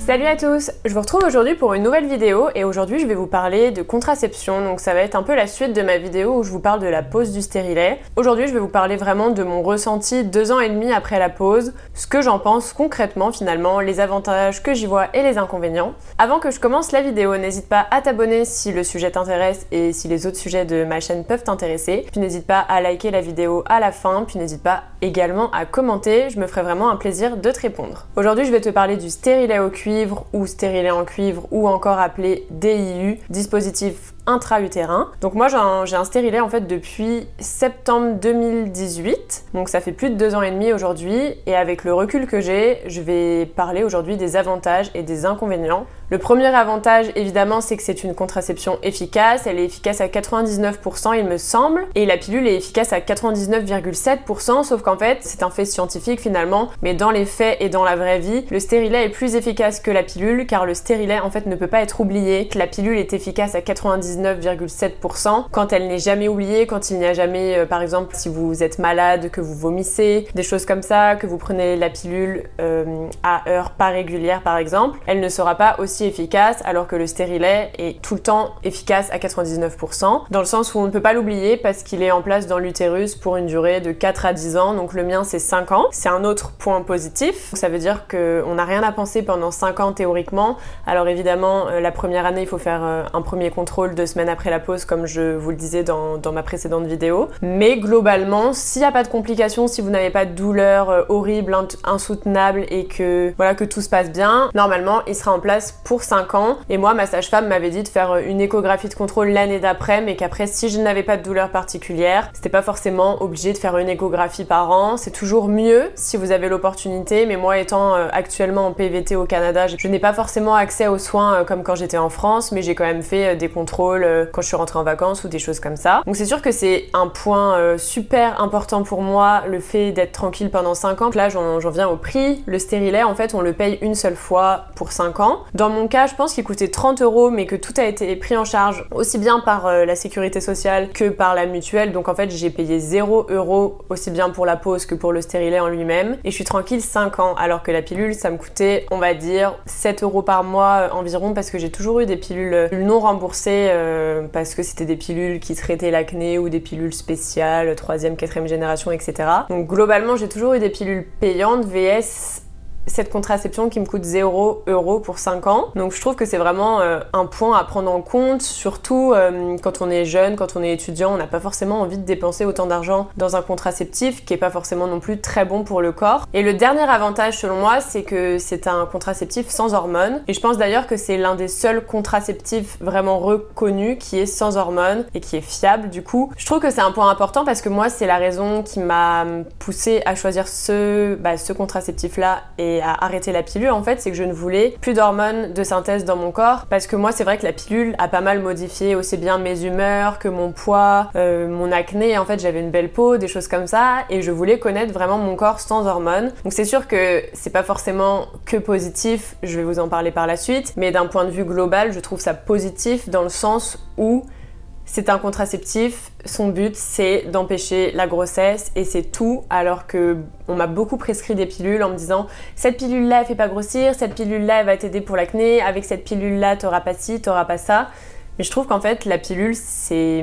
Salut à tous, je vous retrouve aujourd'hui pour une nouvelle vidéo et aujourd'hui je vais vous parler de contraception, donc ça va être un peu la suite de ma vidéo où je vous parle de la pose du stérilet. Aujourd'hui je vais vous parler vraiment de mon ressenti 2 ans et demi après la pose, ce que j'en pense concrètement finalement, les avantages que j'y vois et les inconvénients. Avant que je commence la vidéo, n'hésite pas à t'abonner si le sujet t'intéresse et si les autres sujets de ma chaîne peuvent t'intéresser, puis n'hésite pas à liker la vidéo à la fin, puis n'hésite pas également à commenter, je me ferai vraiment un plaisir de te répondre. Aujourd'hui je vais te parler du stérilet au cuivre ou stérilet en cuivre ou encore appelé DIU, dispositif intra-utérin. Donc moi j'ai un stérilet en fait depuis septembre 2018, donc ça fait plus de 2 ans et demi aujourd'hui, et avec le recul que j'ai, je vais parler aujourd'hui des avantages et des inconvénients. Le premier avantage évidemment c'est que c'est une contraception efficace, elle est efficace à 99% il me semble, et la pilule est efficace à 99,7%, sauf qu'en fait c'est un fait scientifique finalement, mais dans les faits et dans la vraie vie, le stérilet est plus efficace que la pilule, car le stérilet en fait ne peut pas être oublié, que la pilule est efficace à 99,7% quand elle n'est jamais oubliée, quand il n'y a jamais, par exemple, si vous êtes malade, que vous vomissez, des choses comme ça, que vous prenez la pilule à heure pas régulière par exemple, elle ne sera pas aussi efficace, alors que le stérilet est tout le temps efficace à 99%, dans le sens où on ne peut pas l'oublier parce qu'il est en place dans l'utérus pour une durée de 4 à 10 ans, donc le mien c'est 5 ans. C'est un autre point positif, ça veut dire qu'on n'a rien à penser pendant 5 ans théoriquement. Alors évidemment, la première année il faut faire un premier contrôle 2 semaines après la pause, comme je vous le disais dans ma précédente vidéo. Mais globalement, s'il n'y a pas de complications, si vous n'avez pas de douleur horrible, insoutenable et que voilà, que tout se passe bien, normalement il sera en place pour 5 ans. Et moi, ma sage-femme m'avait dit de faire une échographie de contrôle l'année d'après, mais qu'après, si je n'avais pas de douleur particulière, c'était pas forcément obligé de faire une échographie par an. C'est toujours mieux si vous avez l'opportunité, mais moi étant actuellement en PVT au Canada, je n'ai pas forcément accès aux soins comme quand j'étais en France, mais j'ai quand même fait des contrôles quand je suis rentrée en vacances ou des choses comme ça. Donc c'est sûr que c'est un point super important pour moi, le fait d'être tranquille pendant 5 ans. Là, j'en viens au prix. Le stérilet, en fait, on le paye une seule fois pour 5 ans. Dans mon cas, je pense qu'il coûtait 30 €, mais que tout a été pris en charge aussi bien par la sécurité sociale que par la mutuelle. Donc en fait, j'ai payé 0 € aussi bien pour la pose que pour le stérilet en lui-même. Et je suis tranquille 5 ans, alors que la pilule, ça me coûtait, on va dire, 7 € par mois environ, parce que j'ai toujours eu des pilules non remboursées, parce que c'était des pilules qui traitaient l'acné ou des pilules spéciales, 3e, 4e génération, etc. Donc globalement, j'ai toujours eu des pilules payantes, VS cette contraception qui me coûte 0 € pour 5 ans. Donc je trouve que c'est vraiment un point à prendre en compte, surtout quand on est jeune, quand on est étudiant, on n'a pas forcément envie de dépenser autant d'argent dans un contraceptif qui est pas forcément non plus très bon pour le corps. Et le dernier avantage selon moi, c'est que c'est un contraceptif sans hormones. Et je pense d'ailleurs que c'est l'un des seuls contraceptifs vraiment reconnus qui est sans hormones et qui est fiable du coup. Je trouve que c'est un point important parce que moi c'est la raison qui m'a poussée à choisir ce contraceptif là et à arrêter la pilule. En fait, c'est que je ne voulais plus d'hormones de synthèse dans mon corps, parce que moi c'est vrai que la pilule a pas mal modifié aussi bien mes humeurs que mon poids, mon acné. En fait, j'avais une belle peau, des choses comme ça, et je voulais connaître vraiment mon corps sans hormones. Donc c'est sûr que c'est pas forcément que positif, je vais vous en parler par la suite, mais d'un point de vue global, je trouve ça positif dans le sens où c'est un contraceptif, son but c'est d'empêcher la grossesse et c'est tout, alors que on m'a beaucoup prescrit des pilules en me disant cette pilule là elle fait pas grossir, cette pilule là elle va t'aider pour l'acné, avec cette pilule là t'auras pas ci, t'auras pas ça. Mais je trouve qu'en fait la pilule c'est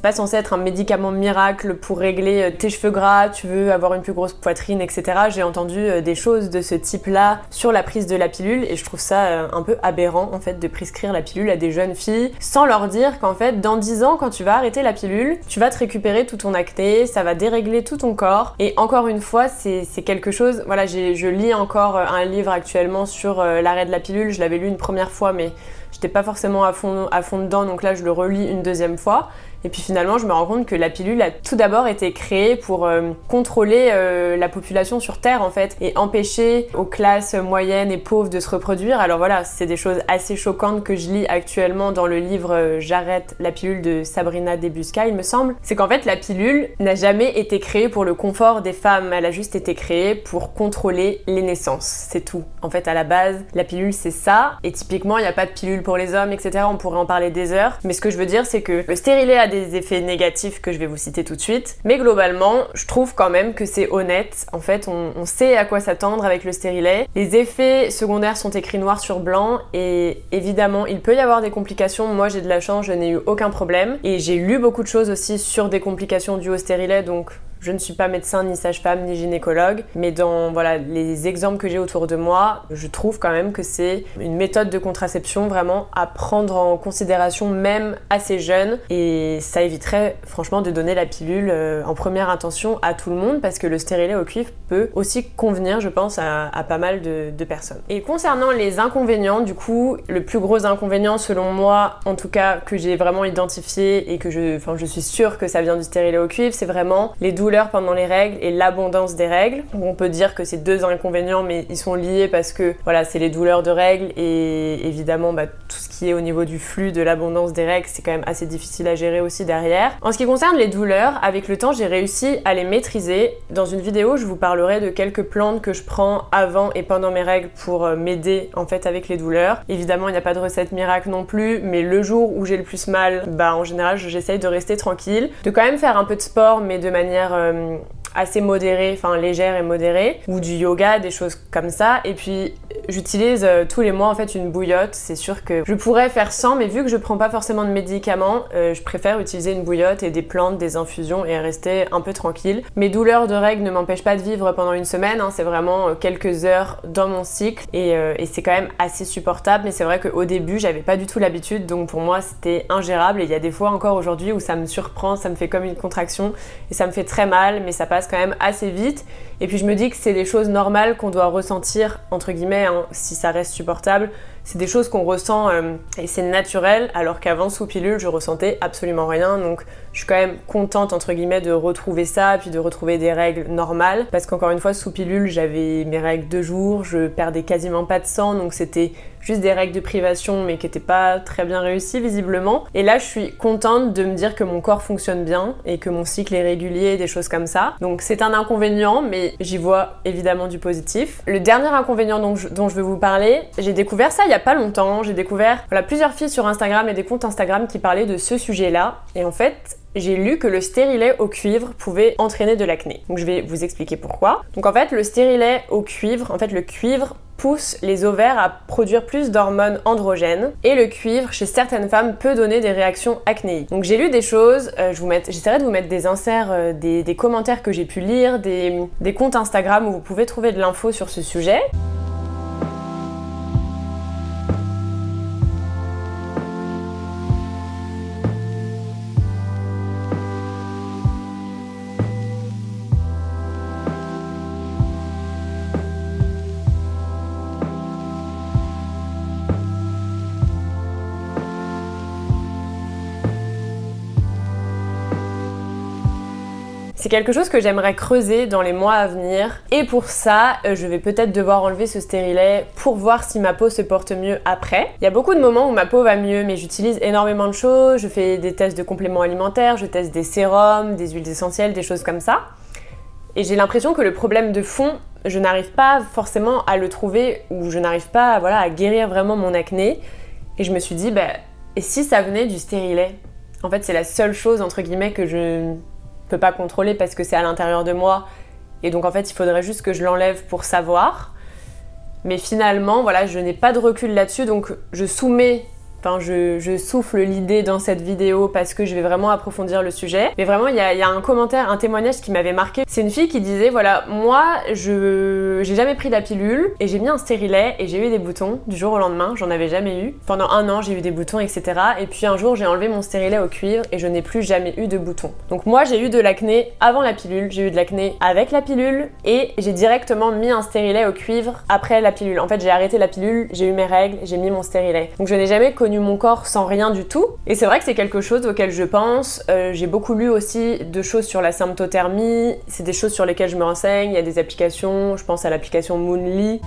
pas censé être un médicament miracle pour régler tes cheveux gras, tu veux avoir une plus grosse poitrine, etc. J'ai entendu des choses de ce type-là sur la prise de la pilule et je trouve ça un peu aberrant en fait de prescrire la pilule à des jeunes filles sans leur dire qu'en fait dans 10 ans quand tu vas arrêter la pilule, tu vas te récupérer tout ton acné, ça va dérégler tout ton corps. Et encore une fois, c'est quelque chose, voilà, je lis encore un livre actuellement sur l'arrêt de la pilule, je l'avais lu une première fois mais j'étais pas forcément à fond dedans, donc là je le relis une deuxième fois. Et puis finalement, je me rends compte que la pilule a tout d'abord été créée pour contrôler la population sur Terre en fait et empêcher aux classes moyennes et pauvres de se reproduire. Alors voilà, c'est des choses assez choquantes que je lis actuellement dans le livre J'arrête la pilule de Sabrina Debusca, il me semble. C'est qu'en fait, la pilule n'a jamais été créée pour le confort des femmes, elle a juste été créée pour contrôler les naissances, c'est tout. En fait, à la base, la pilule c'est ça, et typiquement, il n'y a pas de pilule pour les hommes, etc. On pourrait en parler des heures, mais ce que je veux dire, c'est que le stérilet a les effets négatifs que je vais vous citer tout de suite, mais globalement, je trouve quand même que c'est honnête. En fait, on sait à quoi s'attendre avec le stérilet. Les effets secondaires sont écrits noir sur blanc et évidemment, il peut y avoir des complications. Moi, j'ai de la chance, je n'ai eu aucun problème et j'ai lu beaucoup de choses aussi sur des complications dues au stérilet, donc je ne suis pas médecin, ni sage-femme, ni gynécologue, mais dans voilà, les exemples que j'ai autour de moi, je trouve quand même que c'est une méthode de contraception vraiment à prendre en considération même assez jeune, et ça éviterait franchement de donner la pilule en première intention à tout le monde, parce que le stérilet au cuivre peut aussi convenir, je pense, à pas mal de personnes. Et concernant les inconvénients, du coup, le plus gros inconvénient selon moi, en tout cas que j'ai vraiment identifié et que je suis sûre que ça vient du stérilet au cuivre, c'est vraiment les douleurs pendant les règles et l'abondance des règles. On peut dire que c'est deux inconvénients, mais ils sont liés parce que voilà, c'est les douleurs de règles et évidemment tout ce qui est au niveau du flux, de l'abondance des règles, c'est quand même assez difficile à gérer aussi derrière. En ce qui concerne les douleurs, avec le temps, j'ai réussi à les maîtriser. Dans une vidéo, je vous parlerai de quelques plantes que je prends avant et pendant mes règles pour m'aider en fait avec les douleurs. Évidemment, il n'y a pas de recette miracle non plus, mais le jour où j'ai le plus mal, en général, j'essaye de rester tranquille, de quand même faire un peu de sport, mais de manière assez modérée, enfin légère et modérée, ou du yoga, des choses comme ça. Et puis j'utilise tous les mois en fait une bouillotte. C'est sûr que je pourrais faire sans, mais vu que je prends pas forcément de médicaments, je préfère utiliser une bouillotte et des plantes, des infusions et rester un peu tranquille. Mes douleurs de règles ne m'empêchent pas de vivre pendant une semaine, hein, c'est vraiment quelques heures dans mon cycle et c'est quand même assez supportable, mais c'est vrai qu'au début j'avais pas du tout l'habitude, donc pour moi c'était ingérable, et il y a des fois encore aujourd'hui où ça me surprend, ça me fait comme une contraction et ça me fait très mal, mais ça passe quand même assez vite. Et puis je me dis que c'est des choses normales qu'on doit ressentir, entre guillemets, hein, si ça reste supportable. C'est des choses qu'on ressent et c'est naturel, alors qu'avant sous pilule je ressentais absolument rien, donc je suis quand même contente entre guillemets de retrouver ça, puis de retrouver des règles normales, parce qu'encore une fois sous pilule j'avais mes règles 2 jours, je perdais quasiment pas de sang, donc c'était juste des règles de privation mais qui n'étaient pas très bien réussies visiblement. Et là je suis contente de me dire que mon corps fonctionne bien et que mon cycle est régulier, des choses comme ça. Donc c'est un inconvénient, mais j'y vois évidemment du positif. Le dernier inconvénient dont je veux vous parler, j'ai découvert ça il y a pas longtemps. J'ai découvert plusieurs filles sur Instagram et des comptes Instagram qui parlaient de ce sujet-là, et en fait j'ai lu que le stérilet au cuivre pouvait entraîner de l'acné. Donc je vais vous expliquer pourquoi. Donc en fait le stérilet au cuivre, le cuivre pousse les ovaires à produire plus d'hormones androgènes, et le cuivre chez certaines femmes peut donner des réactions acnéiques. Donc j'ai lu des choses, j'essaierai de vous mettre des inserts, des commentaires que j'ai pu lire, des comptes Instagram où vous pouvez trouver de l'info sur ce sujet. C'est quelque chose que j'aimerais creuser dans les mois à venir, et pour ça, je vais peut-être devoir enlever ce stérilet pour voir si ma peau se porte mieux après. Il y a beaucoup de moments où ma peau va mieux, mais j'utilise énormément de choses, je fais des tests de compléments alimentaires, je teste des sérums, des huiles essentielles, des choses comme ça. Et j'ai l'impression que le problème de fond, je n'arrive pas forcément à le trouver, ou je n'arrive pas à guérir vraiment mon acné. Et je me suis dit, et si ça venait du stérilet? En fait, c'est la seule chose, entre guillemets, que je peux pas contrôler parce que c'est à l'intérieur de moi, et donc en fait il faudrait juste que je l'enlève pour savoir. Mais finalement je n'ai pas de recul là-dessus, donc je souffle l'idée dans cette vidéo parce que je vais vraiment approfondir le sujet. Mais vraiment il y a un commentaire, un témoignage qui m'avait marqué. C'est une fille qui disait moi j'ai jamais pris la pilule et j'ai mis un stérilet et j'ai eu des boutons du jour au lendemain, j'en avais jamais eu. Pendant 1 an j'ai eu des boutons, etc. Et puis un jour j'ai enlevé mon stérilet au cuivre et je n'ai plus jamais eu de boutons. Donc moi j'ai eu de l'acné avant la pilule, j'ai eu de l'acné avec la pilule, et j'ai directement mis un stérilet au cuivre après la pilule. En fait j'ai arrêté la pilule, j'ai eu mes règles, j'ai mis mon stérilet. Donc je n'ai jamais connu mon corps sans rien du tout, et c'est vrai que c'est quelque chose auquel je pense. J'ai beaucoup lu aussi de choses sur la symptothermie, c'est des choses sur lesquelles je me renseigne, il y a des applications, je pense à l'application Moonly.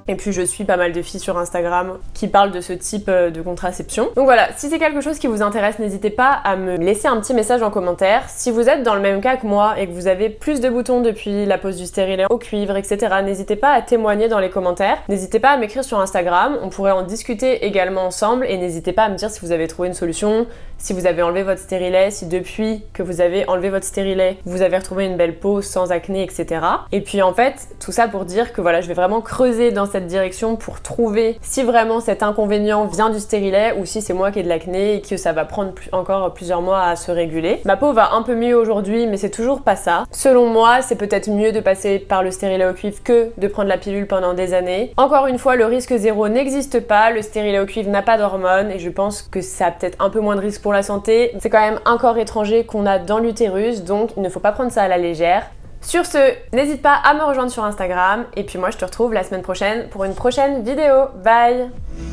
Et puis je suis pas mal de filles sur Instagram qui parlent de ce type de contraception. Donc voilà, si c'est quelque chose qui vous intéresse, n'hésitez pas à me laisser un petit message en commentaire. Si vous êtes dans le même cas que moi et que vous avez plus de boutons depuis la pose du stérilet au cuivre, etc., n'hésitez pas à témoigner dans les commentaires. N'hésitez pas à m'écrire sur Instagram, on pourrait en discuter également ensemble et n'hésitez pas à me dire si vous avez trouvé une solution, si vous avez enlevé votre stérilet, si depuis que vous avez enlevé votre stérilet, vous avez retrouvé une belle peau sans acné, etc. Et puis en fait, tout ça pour dire que voilà, je vais vraiment creuser dans cette direction pour trouver si vraiment cet inconvénient vient du stérilet ou si c'est moi qui ai de l'acné et que ça va prendre encore plusieurs mois à se réguler. Ma peau va un peu mieux aujourd'hui, mais c'est toujours pas ça. Selon moi, c'est peut-être mieux de passer par le stérilet au cuivre que de prendre la pilule pendant des années. Encore une fois, le risque zéro n'existe pas, le stérilet au cuivre n'a pas d'hormones et je pense que ça a peut-être un peu moins de risque pour la santé. C'est quand même un corps étranger qu'on a dans l'utérus, donc il ne faut pas prendre ça à la légère. Sur ce, n'hésite pas à me rejoindre sur Instagram et puis moi je te retrouve la semaine prochaine pour une prochaine vidéo. Bye!